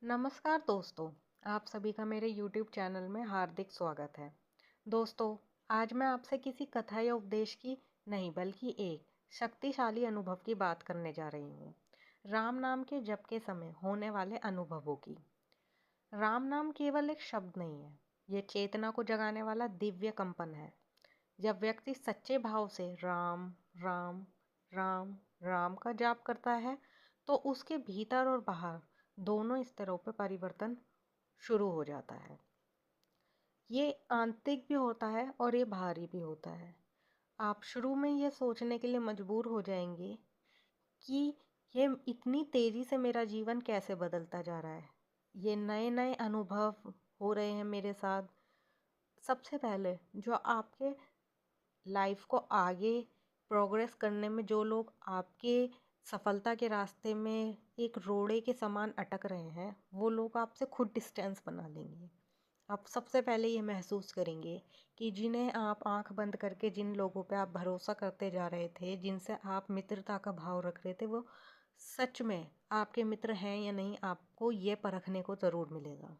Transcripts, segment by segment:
नमस्कार दोस्तों, आप सभी का मेरे YouTube चैनल में हार्दिक स्वागत है। दोस्तों, आज मैं आपसे किसी कथा या उपदेश की नहीं बल्कि एक शक्तिशाली अनुभव की बात करने जा रही हूँ। राम नाम के जप के समय होने वाले अनुभवों की। राम नाम केवल एक शब्द नहीं है, ये चेतना को जगाने वाला दिव्य कंपन है। जब व्यक्ति सच्चे भाव से राम राम राम राम का जाप करता है तो उसके भीतर और बाहर दोनों स्तरों पर परिवर्तन शुरू हो जाता है। ये आंतरिक भी होता है और ये बाहरी भी होता है। आप शुरू में ये सोचने के लिए मजबूर हो जाएंगे कि ये इतनी तेजी से मेरा जीवन कैसे बदलता जा रहा है, ये नए नए अनुभव हो रहे हैं मेरे साथ। सबसे पहले जो आपके लाइफ को आगे प्रोग्रेस करने में, जो लोग आपके सफलता के रास्ते में एक रोड़े के समान अटक रहे हैं, वो लोग आपसे खुद डिस्टेंस बना लेंगे। आप सबसे पहले ये महसूस करेंगे कि जिन्हें आप आंख बंद करके, जिन लोगों पे आप भरोसा करते जा रहे थे, जिनसे आप मित्रता का भाव रख रहे थे, वो सच में आपके मित्र हैं या नहीं, आपको ये परखने को ज़रूर मिलेगा।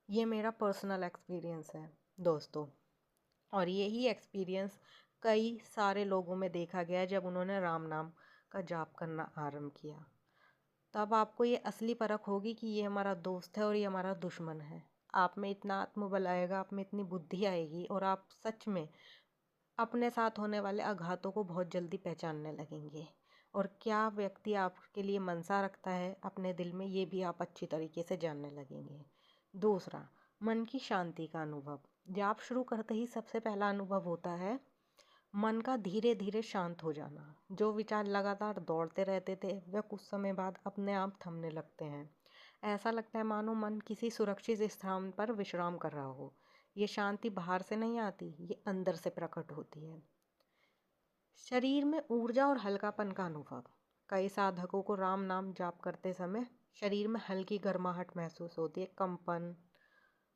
ये मेरा पर्सनल एक्सपीरियंस है दोस्तों, और यही एक्सपीरियंस कई सारे लोगों में देखा गया है। जब उन्होंने राम नाम का जाप करना आरंभ किया, तब आपको ये असली परख होगी कि ये हमारा दोस्त है और ये हमारा दुश्मन है। आप में इतना आत्मबल आएगा, आप में इतनी बुद्धि आएगी, और आप सच में अपने साथ होने वाले आघातों को बहुत जल्दी पहचानने लगेंगे। और क्या व्यक्ति आपके लिए मनसा रखता है अपने दिल में, ये भी आप अच्छी तरीके से जानने लगेंगे। दूसरा, मन की शांति का अनुभव। जाप शुरू करते ही सबसे पहला अनुभव होता है मन का धीरे धीरे शांत हो जाना। जो विचार लगातार दौड़ते रहते थे, वह कुछ समय बाद अपने आप थमने लगते हैं। ऐसा लगता है मानो मन किसी सुरक्षित स्थान पर विश्राम कर रहा हो। ये शांति बाहर से नहीं आती, ये अंदर से प्रकट होती है। शरीर में ऊर्जा और हल्कापन का अनुभव। कई साधकों को राम नाम जाप करते समय शरीर में हल्की गर्माहट महसूस होती है, कंपन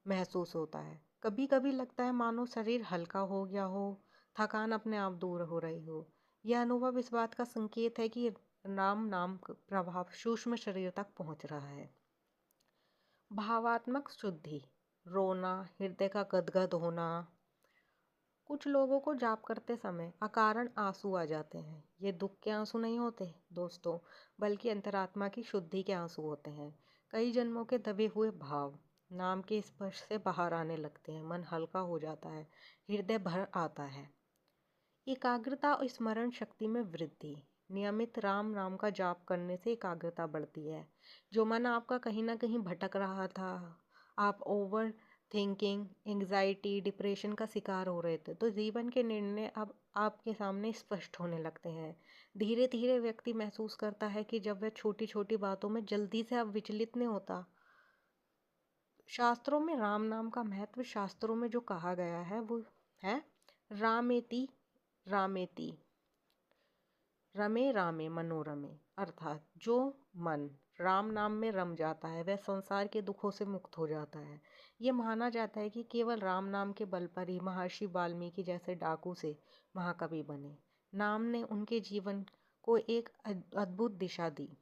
महसूस होता है। कभी कभी लगता है मानो शरीर हल्का हो गया हो, थकान अपने आप दूर हो रही हो। यह अनुभव इस बात का संकेत है कि राम नाम का प्रभाव सूक्ष्म शरीर तक पहुंच रहा है। भावात्मक शुद्धि, रोना, हृदय का गदगद होना। कुछ लोगों को जाप करते समय अकारण आंसू आ जाते हैं। ये दुख के आंसू नहीं होते दोस्तों, बल्कि अंतरात्मा की शुद्धि के आंसू होते हैं। कई जन्मों के दबे हुए भाव नाम के स्पर्श से बाहर आने लगते हैं। मन हल्का हो जाता है, हृदय भर आता है। एकाग्रता और स्मरण शक्ति में वृद्धि। नियमित राम नाम का जाप करने से एकाग्रता बढ़ती है। जो मन आपका कहीं ना कहीं भटक रहा था, आप ओवर थिंकिंग, एंग्जाइटी, डिप्रेशन का शिकार हो रहे थे, तो जीवन के निर्णय अब आपके सामने स्पष्ट होने लगते हैं। धीरे धीरे व्यक्ति महसूस करता है कि जब वह छोटी छोटी बातों में जल्दी से अब विचलित नहीं होता। शास्त्रों में राम नाम का महत्व, शास्त्रों में जो कहा गया है वो है रामेति रामेति रमे रामे मनोरमे। अर्थात जो मन राम नाम में रम जाता है, वह संसार के दुखों से मुक्त हो जाता है। ये माना जाता है कि केवल राम नाम के बल पर ही महर्षि वाल्मीकि जैसे डाकू से महाकवि बने। नाम ने उनके जीवन को एक अद्भुत दिशा दी।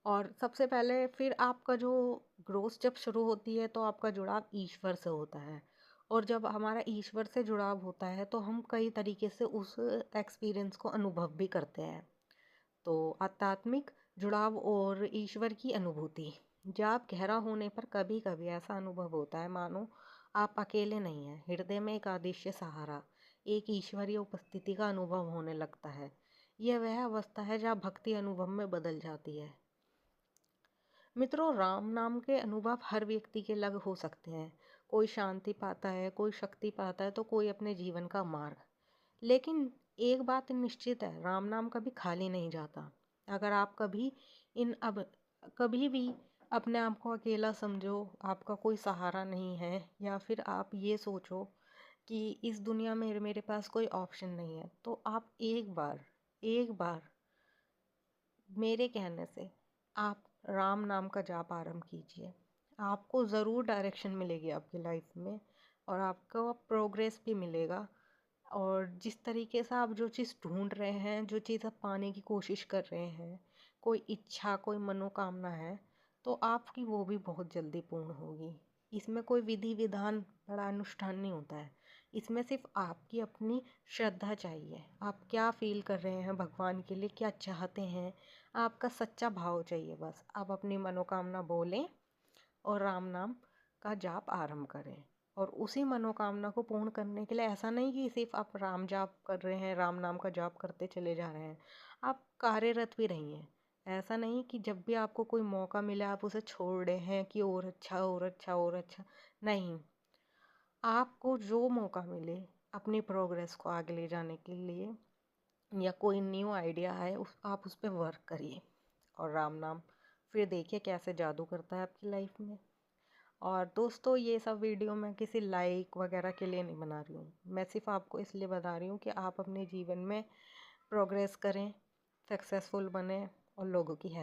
और सबसे पहले फिर आपका जो ग्रोथ जब शुरू होती है, तो आपका जुड़ाव ईश्वर से होता है। और जब हमारा ईश्वर से जुड़ाव होता है, तो हम कई तरीके से उस एक्सपीरियंस को अनुभव भी करते हैं। तो आध्यात्मिक जुड़ाव और ईश्वर की अनुभूति। जाप गहरा होने पर कभी कभी ऐसा अनुभव होता है मानो आप अकेले नहीं हैं। हृदय में एक अदृश्य सहारा, एक ईश्वरीय उपस्थिति का अनुभव होने लगता है। यह वह अवस्था है जहाँ भक्ति अनुभव में बदल जाती है। मित्रों, राम नाम के अनुभव हर व्यक्ति के अलग हो सकते हैं। कोई शांति पाता है, कोई शक्ति पाता है, तो कोई अपने जीवन का मार्ग। लेकिन एक बात निश्चित है, राम नाम कभी खाली नहीं जाता। अगर आप कभी भी अपने आप को अकेला समझो, आपका कोई सहारा नहीं है, या फिर आप ये सोचो कि इस दुनिया में मेरे पास कोई ऑप्शन नहीं है, तो आप एक बार मेरे कहने से आप राम नाम का जाप आरंभ कीजिए। आपको ज़रूर डायरेक्शन मिलेगी आपकी लाइफ में, और आपको प्रोग्रेस भी मिलेगा। और जिस तरीके से आप जो चीज़ ढूंढ रहे हैं, जो चीज़ आप पाने की कोशिश कर रहे हैं, कोई इच्छा, कोई मनोकामना है, तो आपकी वो भी बहुत जल्दी पूर्ण होगी। इसमें कोई विधि विधान बड़ा अनुष्ठान नहीं होता है। इसमें सिर्फ आपकी अपनी श्रद्धा चाहिए। आप क्या फील कर रहे हैं भगवान के लिए, क्या चाहते हैं, आपका सच्चा भाव चाहिए बस। आप अपनी मनोकामना बोलें और राम नाम का जाप आरंभ करें। और उसी मनोकामना को पूर्ण करने के लिए ऐसा नहीं कि सिर्फ आप राम जाप कर रहे हैं, राम नाम का जाप करते चले जा रहे हैं, आप कार्यरत भी रहिए। ऐसा नहीं कि जब भी आपको कोई मौका मिले आप उसे छोड़ रहे हैं कि और अच्छा और अच्छा और अच्छा। नहीं, आपको जो मौका मिले अपनी प्रोग्रेस को आगे ले जाने के लिए, या कोई न्यू आइडिया है आप उस पर वर्क करिए और राम नाम फिर देखिए कैसे जादू करता है आपकी लाइफ में। और दोस्तों, ये सब वीडियो मैं किसी लाइक वगैरह के लिए नहीं बना रही हूँ। मैं सिर्फ आपको इसलिए बता रही हूँ कि आप अपने जीवन में प्रोग्रेस करें, सक्सेसफुल बने और लोगों की हेल्प